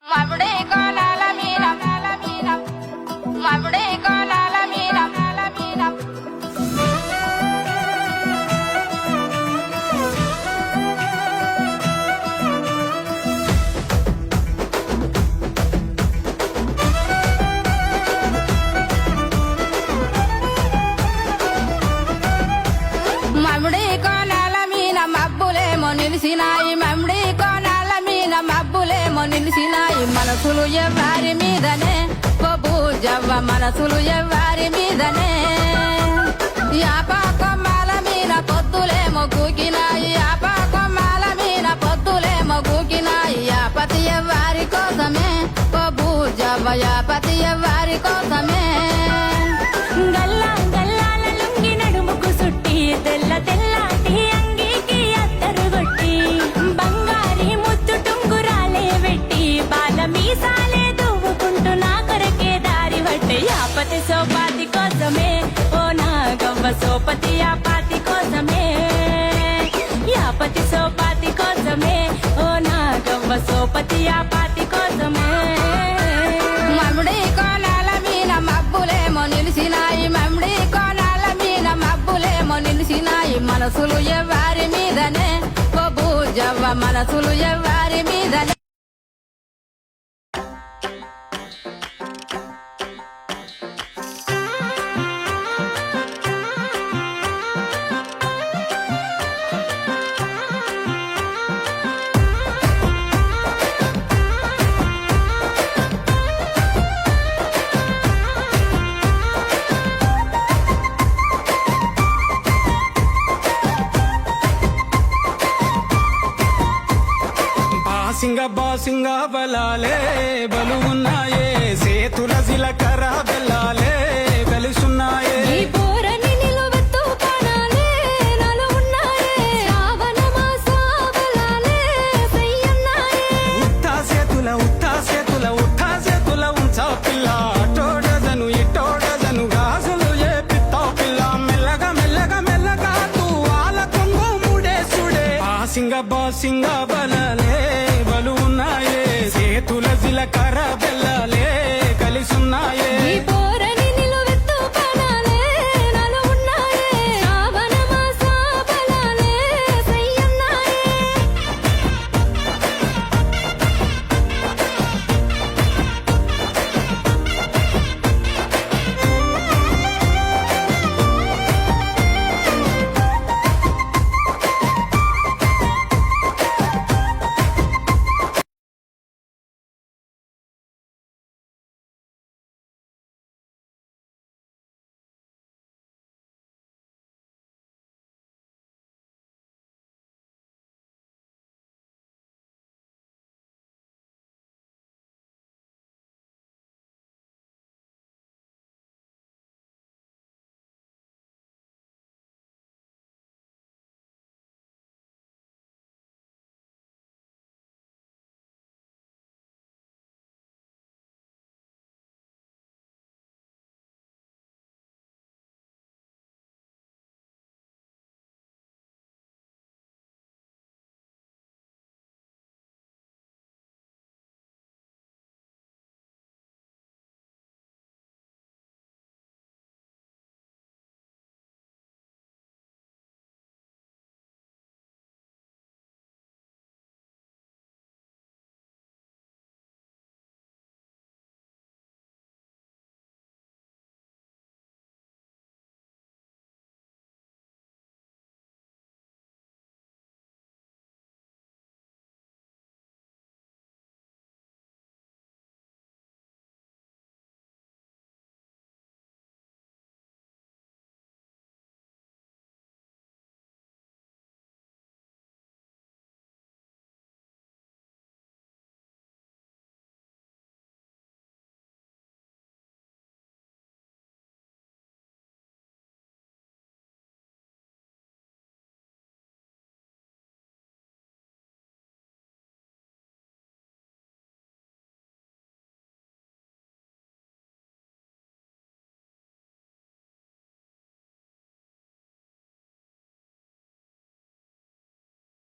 మబుడే కోలాల మీన మబుడే కోలాల మీన మబుడే కోలాల మీన మబ్బులేమో నిలిసినాయి మబుడే కోలాల మీన మబ్బులేమో నిలిసినాయి మనసులు ఎవ్వారి మీదనే బూజవ్వ మనసులు ఎవ్వారి మీదనే యాపా కొమ్మాల మీన పొద్దులేమో గూకినాయి యాపా కొమ్మాల మీన పొద్దులేమో గూకినాయి యాపతి ఎవ్వారి కోసమే బూజవ్వ యాపతి ఎవ్వారి కోసమే గల్లా గల్లాల లుంగి నడుముకు సుట్టి తెల్ల తెల్లాటి అంగీకి అత్తరు కొట్టి బంగారి ముద్దు టుంగురాలే వెట్టి బాల మీసాలే దువ్వుకుంటూ నా కొరకే దారి పట్టే యాపతి సోపాతి కోసమే ఓ నా గవ్వ సోపతి యాపాతి కోసమే యాపతి సోపాతి కోసమే ఓ నా గవ్వ సోపతి యాపాతి కోసమే మమ్ముడి కోణాల మీన మబ్బులేమో నిలిసినాయి మమ్ముడి కోణాల మీన మబ్బులేమో నిలిసినాయి మనసులు ఎవ్వారి మీదనే బూజవ్వ మనసులు ఎవ్వారి మీదనే బాసింగ బలాలే బలుగున్నాయే సేతుల జిలకర బెల్లాలే వెలుసున్నాయే